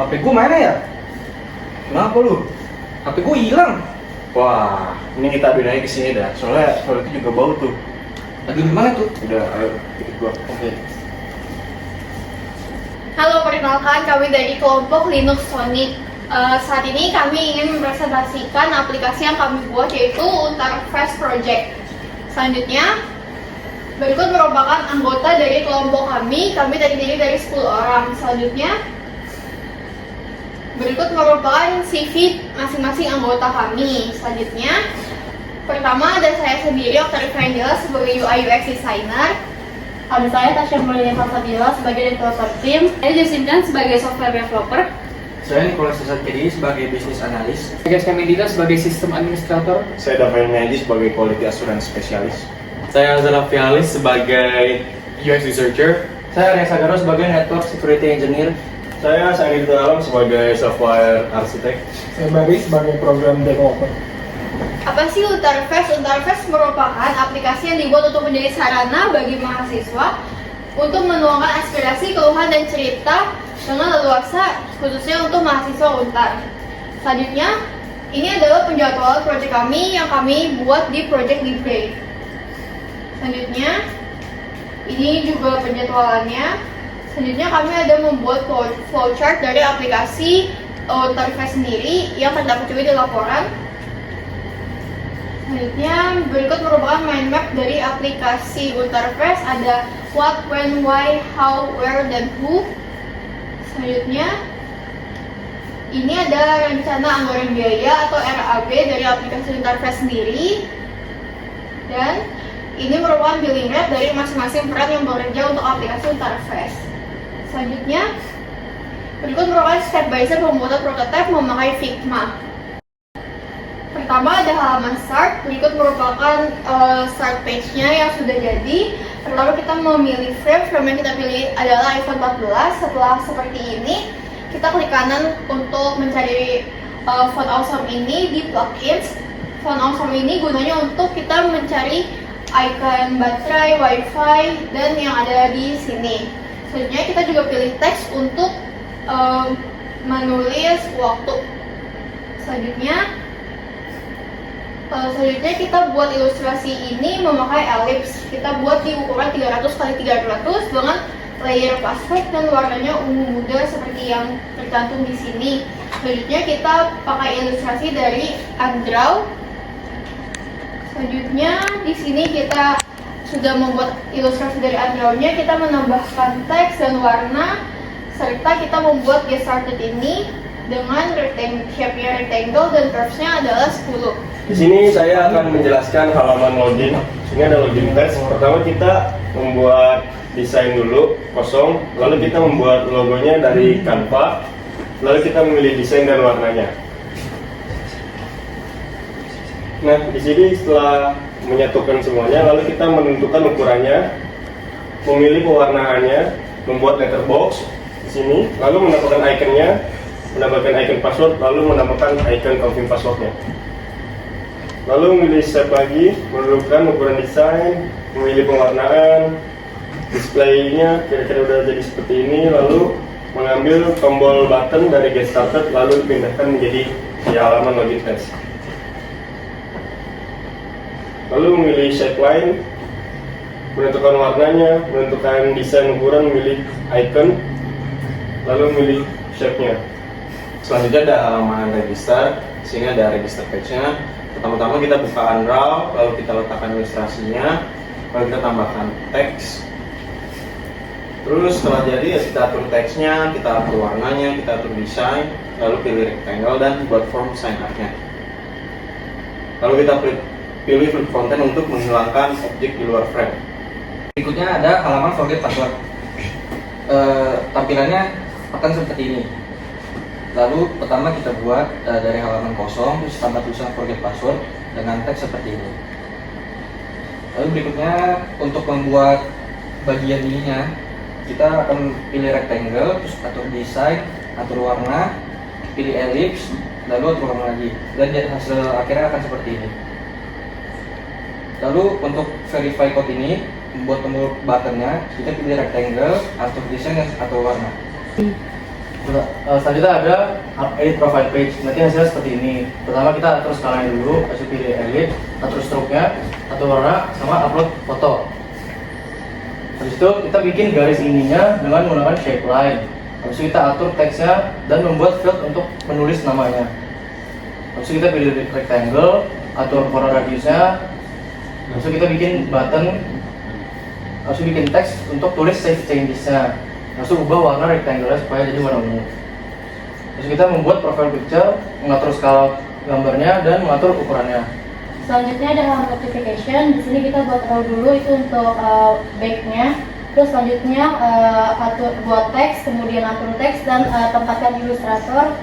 HP gue mana ya? Kenapa lu? HP gue hilang. Wah, ini kita aduin aja kesini dah. Soalnya soal itu juga bau tuh. Aduh, gimana tuh? Udah, ayo ikut gua. Oke. Halo, perkenalkan kami dari kelompok Linux Sonic. Saat ini kami ingin mempresentasikan aplikasi yang kami buat, yaitu Untarfest Project. Selanjutnya, berikut merupakan anggota dari kelompok kami. Kami terdiri dari 10 orang. Selanjutnya, berikut merupakan CV masing-masing anggota kami. Selanjutnya, pertama ada saya sendiri, Dr. Evangela sebagai UI UX designer. Ada saya Tasya Mulia Salsabila sebagai developer tim. Saya Jasinkan sebagai software developer. Saya Nicholas Sasakiri sebagai business analis. Saya Kamendita sebagai sistem administrator. Saya David Mendy sebagai quality assurance spesialis. Saya Azra Fialis sebagai UX researcher. Saya Reza Garo sebagai network security engineer. Saya Sandi Alam sebagai software architect. Saya Bari sebagai program developer. Apa sih Untarfest? Untarfest merupakan aplikasi yang dibuat untuk menjadi sarana bagi mahasiswa untuk menuangkan aspirasi, keluhan, dan cerita dengan leluasa, khususnya untuk mahasiswa Untar. Selanjutnya, ini adalah penjadwalan proyek kami yang kami buat di Project Libre. Selanjutnya, ini juga penjadwalannya. Selanjutnya, kami ada membuat flowchart dari aplikasi Untarfest sendiri yang terdapat juga di laporan. Selanjutnya, berikut merupakan mind map dari aplikasi Untarfest. Ada what, when, why, how, where, dan who. Selanjutnya, ini ada rencana anggaran biaya atau RAB dari aplikasi Untarfest sendiri. Dan ini merupakan billing rate dari masing-masing peran yang bekerja untuk aplikasi Untarfest. Selanjutnya, berikut merupakan step by step pembuatan prototipe memakai Figma. Pertama ada halaman start, berikut merupakan start page-nya yang sudah jadi. Pertama kita memilih frame yang kita pilih adalah iPhone 14. Setelah seperti ini, kita klik kanan untuk mencari font awesome ini di plugins. Font awesome ini gunanya untuk kita mencari icon baterai, wifi, dan yang ada di sini. Selanjutnya kita juga pilih teks untuk menulis waktu. Selanjutnya kita buat ilustrasi ini memakai ellipse. Kita buat di ukuran 300x300 dengan layer password dan warnanya ungu muda seperti yang tercantum di sini. Selanjutnya kita pakai ilustrasi dari Undraw. Selanjutnya di sini kita sudah membuat ilustrasi dari Undraw-nya. Kita menambahkan teks dan warna serta kita membuat get started ini dengan shape-nya rectangle dan curves-nya adalah 10. Di sini saya akan menjelaskan halaman login. Ini ada login page. Pertama kita membuat desain dulu kosong, lalu kita membuat logonya dari Canva, lalu kita memilih desain dan warnanya. Nah, di sini setelah menyatukan semuanya, lalu kita menentukan ukurannya, memilih pewarnaannya, membuat letterbox di sini, lalu menambahkan ikonnya, menambahkan icon password, lalu menambahkan icon confirm passwordnya. Lalu memilih shape lagi, menentukan ukuran desain, memilih pewarnaan, displaynya kira-kira udah jadi seperti ini, lalu mengambil tombol button dari get started, lalu dipindahkan menjadi di halaman login page. Lalu memilih shape line, menentukan warnanya, menentukan desain ukuran, memilih icon, lalu memilih shape-nya. Selanjutnya ada halaman register. Sini ada register page-nya. Pertama-tama kita buka Undraw, lalu kita letakkan ilustrasinya, lalu kita tambahkan teks. Terus setelah jadi ya kita atur teksnya, kita atur warnanya, kita atur desain, lalu pilih rectangle dan buat form sign up-nya. Lalu kita pilih flip content untuk menghilangkan objek di luar frame. Berikutnya ada halaman forget password. Tampilannya akan seperti ini. Lalu pertama kita buat dari halaman kosong, terus tambah tulisan forget password dengan teks seperti ini. Lalu berikutnya untuk membuat bagian ininya, kita akan pilih rectangle, terus atur desain, atur warna, pilih ellipse, lalu atur warna lagi. Dan hasil akhirnya akan seperti ini. Lalu untuk verify code ini, membuat tombol buttonnya, kita pilih rectangle, atur desain, dan atur warna. Selanjutnya ada edit profile page. Nanti hasilnya seperti ini. Pertama kita atur skalanya dulu, kasih pilih edit, atur stroke-nya, atur warna, sama upload foto. Habis itu kita bikin garis ininya dengan menggunakan shape line. Habis itu kita atur teksnya dan membuat field untuk menulis namanya. Habis itu kita pilih rectangle, atur border radiusnya. Habis itu kita bikin button. Habis itu bikin teks untuk tulis save changes-nya. Habis itu ubah warna rectangle supaya jadi warna ungu. Terus kita membuat profile picture, mengatur skala gambarnya dan mengatur ukurannya. Selanjutnya ada halaman notification. Di sini kita buat row dulu itu untuk back-nya. Terus selanjutnya buat teks, kemudian atur teks dan tempatkan ilustrator.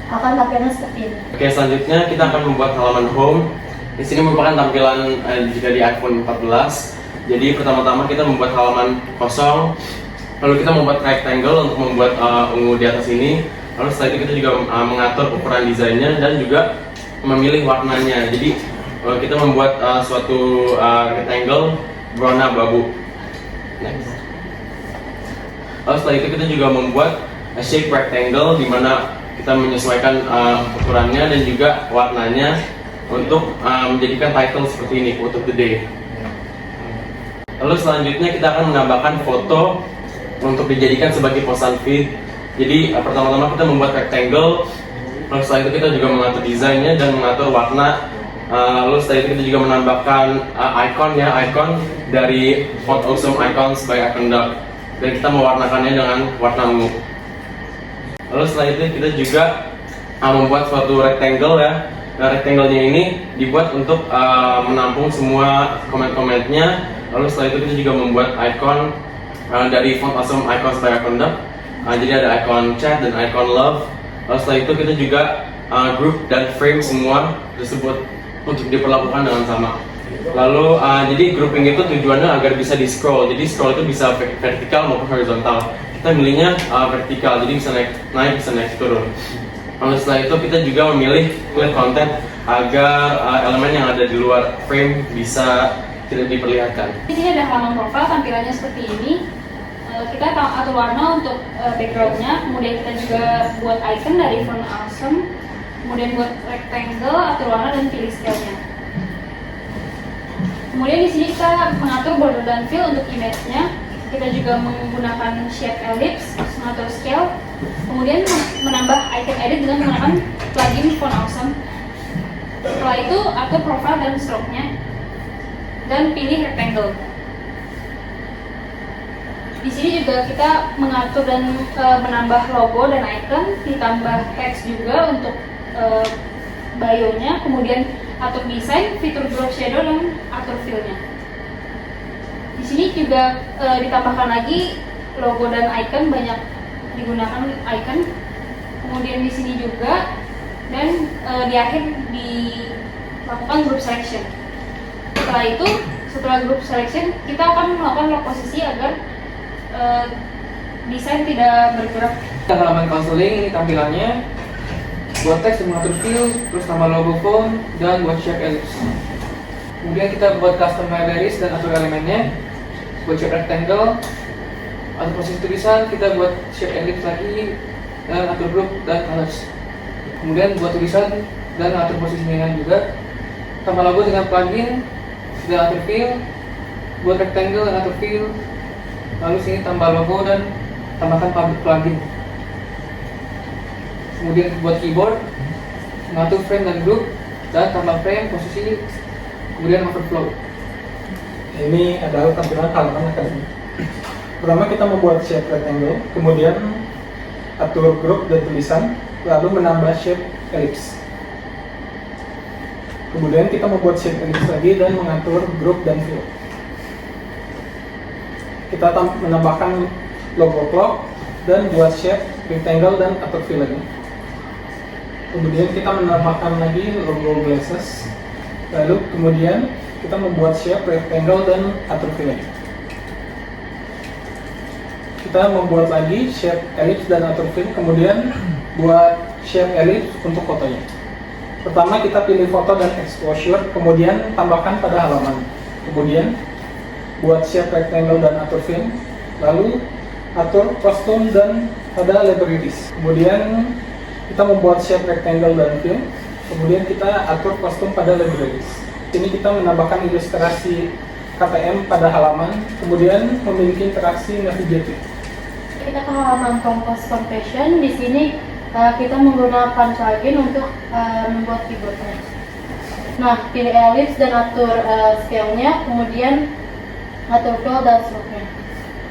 Akan tampilannya seperti ini. Oke, selanjutnya kita akan membuat halaman home. Di sini merupakan tampilan jika di iPhone 14. Jadi pertama-tama kita membuat halaman kosong. Lalu kita membuat rectangle untuk membuat ungu di atas ini. Lalu setelah itu kita juga mengatur ukuran desainnya dan juga memilih warnanya. Jadi kita membuat suatu rectangle berwarna abu-abu. Next. Lalu setelah itu kita juga membuat shape rectangle di mana kita menyesuaikan ukurannya dan juga warnanya untuk menjadikan title seperti ini, quote of the day. Lalu selanjutnya kita akan menambahkan foto untuk dijadikan sebagai posan feed. Jadi pertama-tama kita membuat rectangle, lalu setelah itu kita juga mengatur desainnya dan mengatur warna. Lalu setelah itu kita juga menambahkan icon dari Font Awesome Icons by Akenduck, dan kita mewarnakannya dengan warna ungu. Lalu setelah itu kita juga membuat suatu rectangle ya. Nah, rectangle-nya ini dibuat untuk menampung semua komen-komennya. Lalu setelah itu kita juga membuat icon dari Font Awesome Icons by Akenduck. Jadi ada icon chat dan icon love. Lalu setelah itu kita juga group dan frame semua tersebut untuk diperlakukan dengan sama. Lalu jadi grouping itu tujuannya agar bisa di scroll. Jadi scroll itu bisa vertikal maupun horizontal. Kita milihnya vertikal, jadi bisa naik bisa naik turun. Lalu setelah itu kita juga memilih clear content agar elemen yang ada di luar frame bisa tidak diperlihatkan. Di sini ada halaman profile, tampilannya seperti ini. Kita atur warna untuk backgroundnya, kemudian kita juga buat icon dari Font Awesome, kemudian buat rectangle, atur warna dan pilih scale-nya. Kemudian di sini kita mengatur border dan fill untuk image-nya. Kita juga menggunakan shape ellipse, mengatur scale, kemudian menambah icon edit dengan menggunakan plugin Font Awesome. Setelah itu atur profile dan stroke-nya dan pilih rectangle. Di sini juga kita mengatur dan menambah logo dan icon, ditambah teks juga untuk bio-nya, kemudian atur desain, fitur drop shadow dan atur fill-nya. Di sini juga ditambahkan lagi logo dan icon, banyak digunakan icon. Kemudian di sini juga dan di akhir dilakukan group selection. Setelah itu, setelah group selection, kita akan melakukan lock posisi agar desain tidak bergerak. Halaman counseling ini tampilannya buat teks dan mengatur fill, terus nama logo font dan buat shape ellipse. Kemudian kita buat custom libraries dan atur elemennya, buat shape rectangle, atur posisi tulisan, kita buat shape ellipse lagi dan atur group dan colors. Kemudian buat tulisan dan atur posisinya juga, tambah logo dengan plugin dan atur fill, buat rectangle dan atur fill. Lalu sini tambah logo dan tambahkan public plugin. Kemudian buat keyboard, mengatur frame dan group, dan tambah frame, posisi, kemudian overflow. Ini adalah tampilan halaman akademik. Pertama kita membuat shape rectangle, kemudian atur group dan tulisan, lalu menambah shape ellipse. Kemudian kita membuat shape ellipse lagi dan mengatur group dan fill. Kita menambahkan logo clock dan buat shape rectangle dan atur fill lagi. Kemudian kita menambahkan lagi logo glasses. Lalu kemudian kita membuat shape rectangle dan atur fill lagi. Kita membuat lagi shape ellipse dan atur fill, kemudian buat shape ellipse untuk fotonya. Pertama kita pilih foto dan exposure, kemudian tambahkan pada halaman. Kemudian buat shape rectangle dan atur fill, lalu atur custom dan pada libraries. Kemudian kita membuat shape rectangle dan fill. Kemudian kita atur kostum pada libraries. Sini kita menambahkan ilustrasi KTM pada halaman, kemudian memiliki interaksi navigatif. Kita ke halaman Compose Confession. Di sini kita menggunakan plugin untuk membuat keyboardnya. Nah, pilih ellipse dan atur scale-nya, kemudian atur fill dan stroke-nya.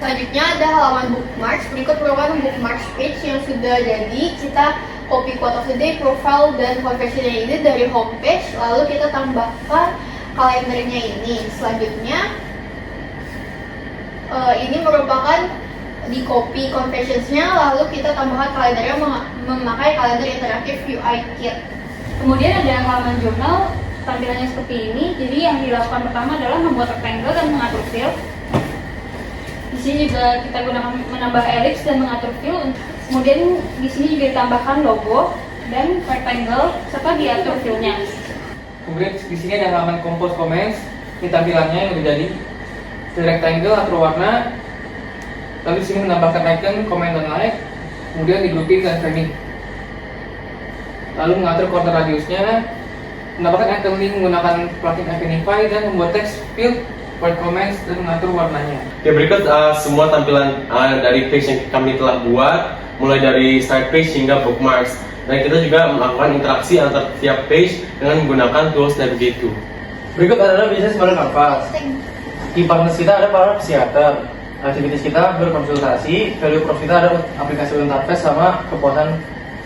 Selanjutnya ada halaman bookmarks. Berikut merupakan bookmarks page yang sudah jadi. Kita copy quote of the day, profile, dan confession-nya ini dari homepage. Lalu kita tambahkan kalendernya ini. Selanjutnya ini merupakan di copy confessions-nya, lalu kita tambahkan kalendernya memakai kalender interaktif UI Kit. Kemudian ada halaman jurnal, tampilannya seperti ini. Jadi yang dilakukan pertama adalah membuat rectangle dan mengatur fill. Di sini juga kita gunakan menambah ellipse dan mengatur fill. Kemudian di sini juga ditambahkan logo dan rectangle serta diatur fill-nya. Kemudian di sini ada halaman Compose Comments. Ini tampilannya yang udah jadi. Di rectangle atur warna. Lalu di sini menambahkan icon, comment dan like. Kemudian di grouping dan framing. Lalu mengatur corner radiusnya. Menambahkan item link menggunakan plugin Infinify dan membuat text field, word comments dan mengatur warnanya. Oke, berikut semua tampilan dari page yang kami telah buat, mulai dari start page hingga bookmarks. Dan kita juga melakukan interaksi antar tiap page dengan menggunakan tools Navigate to. Berikut adalah bisnis model kanvas. Key partners kita ada para psikiater, aktivitas kita berkonsultasi, value prop kita ada aplikasi Untarfest sama kepuasan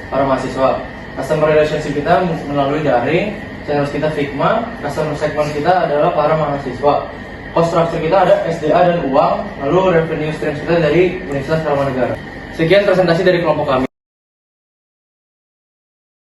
para mahasiswa. Customer relationship kita melalui daring, channels kita Figma, customer segment kita adalah para mahasiswa. Cost structure kita ada SDA dan uang, lalu revenue streams kita dari Universitas Tarumanegara. Sekian presentasi dari kelompok kami.